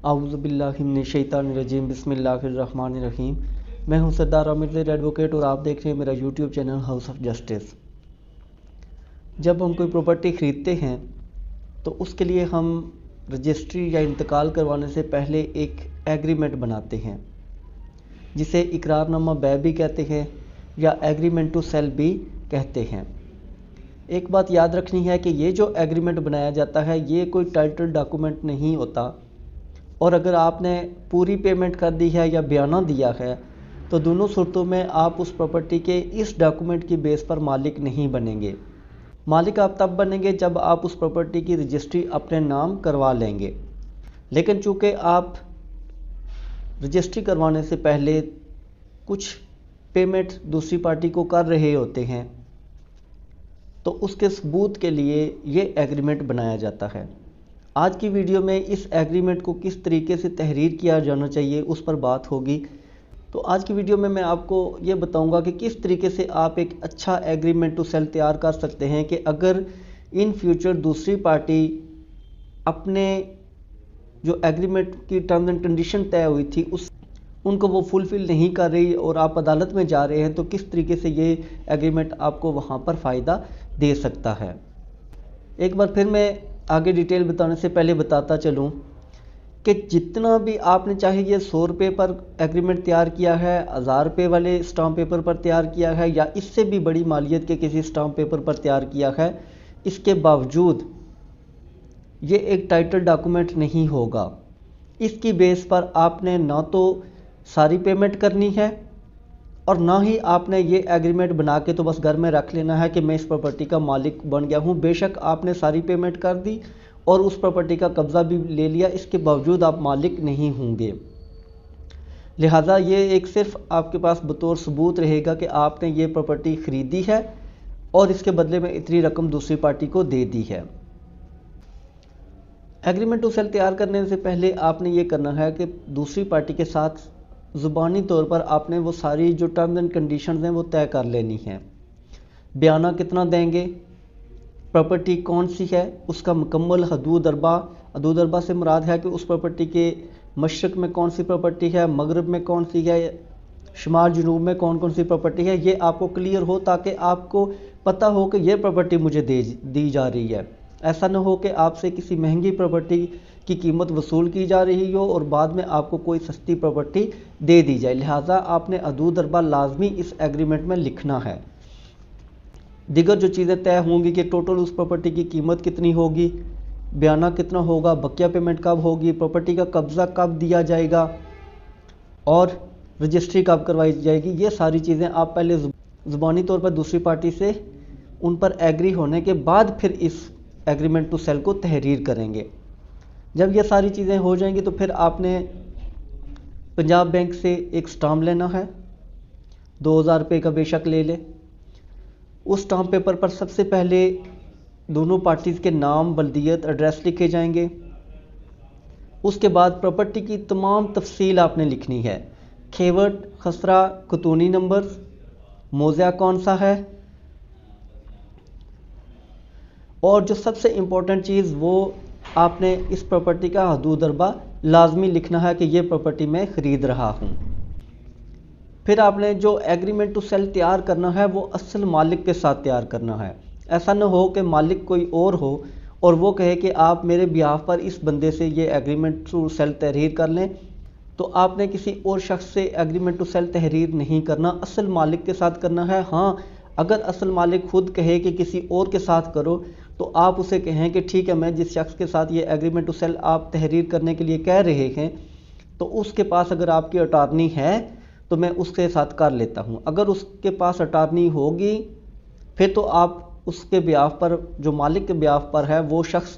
اعوذ باللہ من الشیطان الرجیم بسم اللہ الرحمن الرحیم۔ میں ہوں سردار عامر زید ایڈوکیٹ اور آپ دیکھ رہے ہیں میرا YouTube channel house of justice. جب ہم کوئی پراپرٹی خریدتے ہیں تو اس کے لیے ہم رجسٹری یا انتقال کروانے سے پہلے ایک ایگریمنٹ بناتے ہیں جسے اقرار نامہ بیع بھی کہتے ہیں یا ایگریمنٹ ٹو سیل بھی کہتے ہیں۔ ایک بات یاد رکھنی ہے کہ یہ جو ایگریمنٹ بنایا جاتا ہے یہ کوئی ٹائٹل ڈاکومنٹ نہیں ہوتا، اور اگر آپ نے پوری پیمنٹ کر دی ہے یا بیانہ دیا ہے تو دونوں صورتوں میں آپ اس پراپرٹی کے اس ڈاکومنٹ کی بیس پر مالک نہیں بنیں گے۔ مالک آپ تب بنیں گے جب آپ اس پراپرٹی کی رجسٹری اپنے نام کروا لیں گے، لیکن چونکہ آپ رجسٹری کروانے سے پہلے کچھ پیمنٹ دوسری پارٹی کو کر رہے ہوتے ہیں تو اس کے ثبوت کے لیے یہ ایگریمنٹ بنایا جاتا ہے۔ آج کی ویڈیو میں اس ایگریمنٹ کو کس طریقے سے تحریر کیا جانا چاہیے اس پر بات ہوگی۔ تو آج کی ویڈیو میں آپ کو یہ بتاؤں گا کہ کس طریقے سے آپ ایک اچھا ایگریمنٹ ٹو سیل تیار کر سکتے ہیں کہ اگر ان فیوچر دوسری پارٹی اپنے جو ایگریمنٹ کی ٹرمز اینڈ کنڈیشن طے ہوئی تھی ان کو وہ فلفل نہیں کر رہی اور آپ عدالت میں جا رہے ہیں تو کس طریقے سے یہ ایگریمنٹ آپ کو وہاں پر فائدہ دے سکتا ہے۔ ایک بار پھر میں آگے ڈیٹیل بتانے سے پہلے بتاتا چلوں کہ جتنا بھی آپ نے چاہے یہ 100 روپے پر ایگریمنٹ تیار کیا ہے، 1000 روپے والے اسٹامپ پیپر پر تیار کیا ہے یا اس سے بھی بڑی مالیت کے کسی اسٹامپ پیپر پر تیار کیا ہے، اس کے باوجود یہ ایک ٹائٹل ڈاکومنٹ نہیں ہوگا۔ اس کی بیس پر آپ نے نہ تو ساری پیمنٹ کرنی ہے اور نہ ہی آپ نے یہ ایگریمنٹ بنا کے تو بس گھر میں رکھ لینا ہے کہ میں اس پراپرٹی کا مالک بن گیا ہوں۔ بے شک آپ نے ساری پیمنٹ کر دی اور اس پراپرٹی کا قبضہ بھی لے لیا، اس کے باوجود آپ مالک نہیں ہوں گے۔ لہٰذا یہ ایک صرف آپ کے پاس بطور ثبوت رہے گا کہ آپ نے یہ پراپرٹی خریدی ہے اور اس کے بدلے میں اتنی رقم دوسری پارٹی کو دے دی ہے۔ ایگریمنٹ ٹو سیل تیار کرنے سے پہلے آپ نے یہ کرنا ہے کہ دوسری پارٹی کے ساتھ زبانی طور پر آپ نے وہ ساری جو ٹرمز اینڈ کنڈیشنز ہیں وہ طے کر لینی ہیں۔ بیانہ کتنا دیں گے، پراپرٹی کون سی ہے، اس کا مکمل حدود اربا سے مراد ہے کہ اس پراپرٹی کے مشرق میں کون سی پراپرٹی ہے، مغرب میں کون سی ہے، شمال جنوب میں کون کون سی پراپرٹی ہے، یہ آپ کو کلیئر ہو تاکہ آپ کو پتہ ہو کہ یہ پراپرٹی مجھے دی جا رہی ہے۔ ایسا نہ ہو کہ آپ سے کسی مہنگی پراپرٹی کی قیمت وصول کی جا رہی ہو اور بعد میں آپ کو کوئی سستی پراپرٹی دے دی جائے۔ لہٰذا آپ نے حدود اربا لازمی اس ایگریمنٹ میں لکھنا ہے۔ دیگر جو چیزیں طے ہوں گی کہ ٹوٹل اس پراپرٹی کی قیمت کتنی ہوگی، بیانہ کتنا ہوگا، بقیہ پیمنٹ کب ہوگی، پراپرٹی کا قبضہ کب دیا جائے گا اور رجسٹری کب کروائی جائے گی، یہ ساری چیزیں آپ پہلے زبانی طور پر دوسری پارٹی سے ان پر ایگری ہونے کے بعد پھر اس ایگریمنٹ ٹو سیل کو تحریر کریں گے۔ جب یہ ساری چیزیں ہو جائیں گی تو پھر آپ نے پنجاب بینک سے ایک اسٹامپ لینا ہے، 2000 روپے کا بے شک لے لے۔ اس اسٹامپ پیپر پر سب سے پہلے دونوں پارٹیز کے نام، بلدیت، ایڈریس لکھے جائیں گے۔ اس کے بعد پراپرٹی کی تمام تفصیل آپ نے لکھنی ہے، کھیوٹ، خسرہ، قطونی نمبر، موضع کون سا ہے، اور جو سب سے امپورٹنٹ چیز وہ آپ نے اس پراپرٹی کا حدود اربا لازمی لکھنا ہے کہ یہ پراپرٹی میں خرید رہا ہوں۔ پھر آپ نے جو ایگریمنٹ ٹو سیل تیار کرنا ہے وہ اصل مالک کے ساتھ تیار کرنا ہے۔ ایسا نہ ہو کہ مالک کوئی اور ہو اور وہ کہے کہ آپ میرے بیہاف پر اس بندے سے یہ ایگریمنٹ ٹو سیل تحریر کر لیں، تو آپ نے کسی اور شخص سے ایگریمنٹ ٹو سیل تحریر نہیں کرنا، اصل مالک کے ساتھ کرنا ہے۔ ہاں، اگر اصل مالک خود کہے کہ کسی اور کے ساتھ کرو تو آپ اسے کہیں کہ ٹھیک ہے، میں جس شخص کے ساتھ یہ ایگریمنٹ ٹو سیل آپ تحریر کرنے کے لیے کہہ رہے ہیں تو اس کے پاس اگر آپ کی اٹارنی ہے تو میں اس کے ساتھ کر لیتا ہوں۔ اگر اس کے پاس اٹارنی ہوگی پھر تو آپ اس کے بیہاف پر، جو مالک کے بیہاف پر ہے، وہ شخص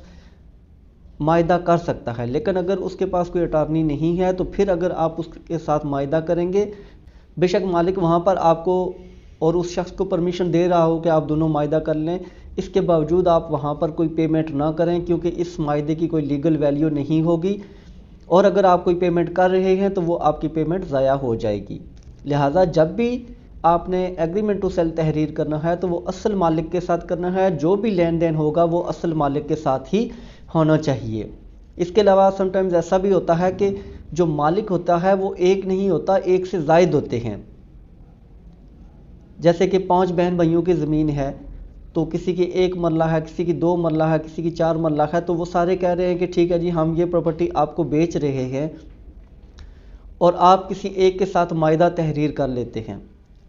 معاہدہ کر سکتا ہے، لیکن اگر اس کے پاس کوئی اٹارنی نہیں ہے تو پھر اگر آپ اس کے ساتھ معاہدہ کریں گے، بے شک مالک وہاں پر آپ کو اور اس شخص کو پرمیشن دے رہا ہو کہ آپ دونوں معاہدہ کر لیں، اس کے باوجود آپ وہاں پر کوئی پیمنٹ نہ کریں کیونکہ اس معاہدے کی کوئی لیگل ویلیو نہیں ہوگی، اور اگر آپ کوئی پیمنٹ کر رہے ہیں تو وہ آپ کی پیمنٹ ضائع ہو جائے گی۔ لہٰذا جب بھی آپ نے ایگریمنٹ ٹو سیل تحریر کرنا ہے تو وہ اصل مالک کے ساتھ کرنا ہے، جو بھی لین دین ہوگا وہ اصل مالک کے ساتھ ہی ہونا چاہیے۔ اس کے علاوہ سم ٹائمز ایسا بھی ہوتا ہے کہ جو مالک ہوتا ہے وہ ایک نہیں ہوتا، ایک سے زائد ہوتے ہیں۔ جیسے کہ 5 بہن بھائیوں کی زمین ہے، تو کسی کی 1 مرلہ ہے، کسی کی 2 مرلہ ہے، کسی کی 4 مرلہ ہے، تو وہ سارے کہہ رہے ہیں کہ ٹھیک ہے جی ہم یہ پراپرٹی آپ کو بیچ رہے ہیں، اور آپ کسی ایک کے ساتھ معاہدہ تحریر کر لیتے ہیں۔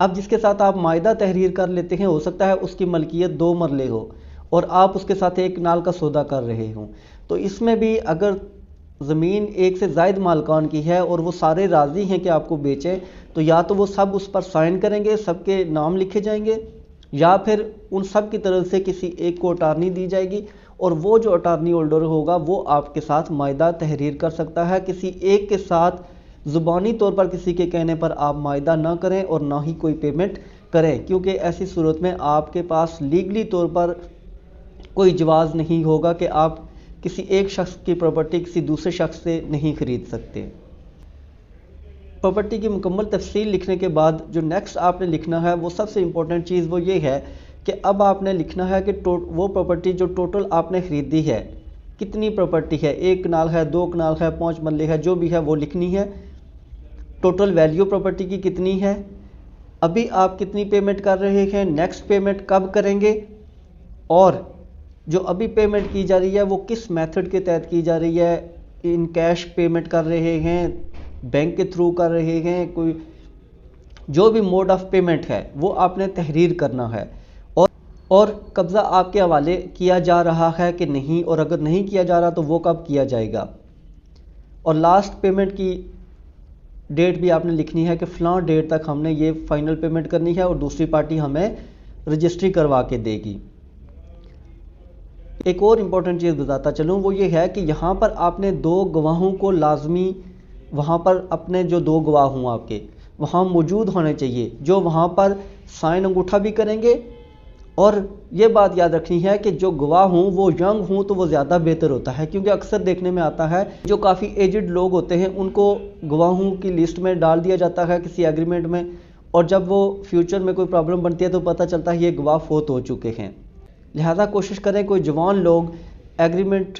اب جس کے ساتھ آپ معاہدہ تحریر کر لیتے ہیں، ہو سکتا ہے اس کی ملکیت 2 مرلے ہو اور آپ اس کے ساتھ 1 کنال کا سودا کر رہے ہوں، تو اس میں بھی اگر زمین ایک سے زائد مالکان کی ہے اور وہ سارے راضی ہیں کہ آپ کو بیچیں، تو یا تو وہ سب اس پر سائن کریں گے، سب کے نام لکھے جائیں گے، یا پھر ان سب کی طرف سے کسی ایک کو اٹارنی دی جائے گی، اور وہ جو اٹارنی ہولڈر ہوگا وہ آپ کے ساتھ معاہدہ تحریر کر سکتا ہے۔ کسی ایک کے ساتھ زبانی طور پر کسی کے کہنے پر آپ معاہدہ نہ کریں اور نہ ہی کوئی پیمنٹ کریں، کیونکہ ایسی صورت میں آپ کے پاس لیگلی طور پر کوئی جواز نہیں ہوگا کہ آپ کسی ایک شخص کی پراپرٹی کسی دوسرے شخص سے نہیں خرید سکتے۔ پراپرٹی کی مکمل تفصیل لکھنے کے بعد جو نیکسٹ آپ نے لکھنا ہے وہ سب سے امپورٹنٹ چیز وہ یہ ہے کہ اب آپ نے لکھنا ہے کہ وہ پراپرٹی جو ٹوٹل آپ نے خریدی ہے کتنی پراپرٹی ہے، 1 کنال ہے، 2 کنال ہے، 5 مرلے ہے، جو بھی ہے وہ لکھنی ہے۔ ٹوٹل ویلیو پراپرٹی کی کتنی ہے، ابھی آپ کتنی پیمنٹ کر رہے ہیں، نیکسٹ پیمنٹ کب کریں گے، اور جو ابھی پیمنٹ کی جا رہی ہے وہ کس میتھڈ کے تحت کی جا رہی ہے، ان کیش پیمنٹ کر رہے ہیں، بینک کے تھرو کر رہے ہیں، کوئی جو بھی موڈ آف پیمنٹ ہے وہ آپ نے تحریر کرنا ہے، اور قبضہ آپ کے حوالے کیا جا رہا ہے کہ نہیں، اور اگر نہیں کیا جا رہا تو وہ کب کیا جائے گا، اور لاسٹ پیمنٹ کی ڈیٹ بھی آپ نے لکھنی ہے کہ فلاں ڈیٹ تک ہم نے یہ فائنل پیمنٹ کرنی ہے اور دوسری پارٹی ہمیں رجسٹری کروا کے دے گی۔ ایک اور امپورٹنٹ چیز بتاتا چلوں، وہ یہ ہے کہ یہاں پر آپ نے 2 گواہوں کو لازمی وہاں پر اپنے جو 2 گواہ ہوں آپ کے وہاں موجود ہونے چاہیے، جو وہاں پر سائن انگوٹھا بھی کریں گے، اور یہ بات یاد رکھنی ہے کہ جو گواہ ہوں وہ ینگ ہوں تو وہ زیادہ بہتر ہوتا ہے، کیونکہ اکثر دیکھنے میں آتا ہے جو کافی ایجڈ لوگ ہوتے ہیں ان کو گواہوں کی لسٹ میں ڈال دیا جاتا ہے کسی ایگریمنٹ میں، اور جب وہ فیوچر میں کوئی پرابلم بنتی ہے تو پتہ چلتا ہے یہ گواہ فوت ہو چکے ہیں۔ لہذا کوشش کریں کوئی جوان لوگ ایگریمنٹ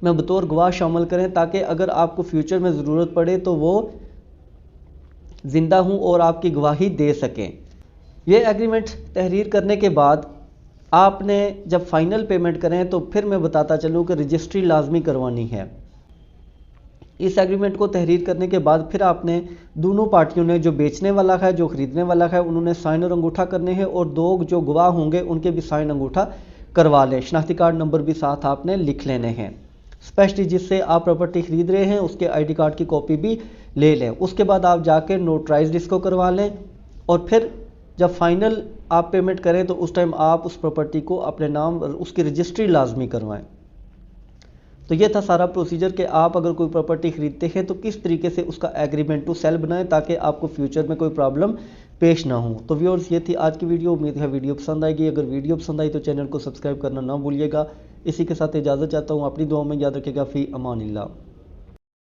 میں بطور گواہ شامل کریں، تاکہ اگر آپ کو فیوچر میں ضرورت پڑے تو وہ زندہ ہوں اور آپ کی گواہی دے سکیں۔ یہ ایگریمنٹ تحریر کرنے کے بعد آپ نے جب فائنل پیمنٹ کریں تو پھر میں بتاتا چلوں کہ رجسٹری لازمی کروانی ہے۔ اس ایگریمنٹ کو تحریر کرنے کے بعد پھر آپ نے دونوں پارٹیوں نے، جو بیچنے والا ہے جو خریدنے والا ہے، انہوں نے سائن اور انگوٹھا کرنے ہیں، اور 2 جو گواہ ہوں گے ان کے بھی سائن انگوٹھا کروا لیں، شناختی کارڈ نمبر بھی ساتھ آپ نے لکھ لینے ہیں، اسپیشلی جس سے آپ پراپرٹی خرید رہے ہیں اس کے آئی ڈی کارڈ کی کاپی بھی لے لیں۔ اس کے بعد آپ جا کے نوٹرائزڈ اس کو کروا لیں، اور پھر جب فائنل آپ پیمنٹ کریں تو اس ٹائم آپ اس پراپرٹی کو اپنے نام اس کی رجسٹری لازمی کروائیں۔ تو یہ تھا سارا پروسیجر کہ آپ اگر کوئی پراپرٹی خریدتے ہیں تو کس طریقے سے اس کا ایگریمنٹ ٹو سیل بنائیں تاکہ آپ کو فیوچر میں کوئی پرابلم پیش نہ ہو۔ تو ویورز، یہ تھی آج کی ویڈیو، امید ہے ویڈیو پسند آئے گی۔ اگر ویڈیو پسند آئی تو چینل کو سبسکرائب کرنا نہ بھولیے گا۔ اسی کے ساتھ اجازت چاہتا ہوں، اپنی دعاؤں میں یاد رکھے گا۔ فی امان اللہ۔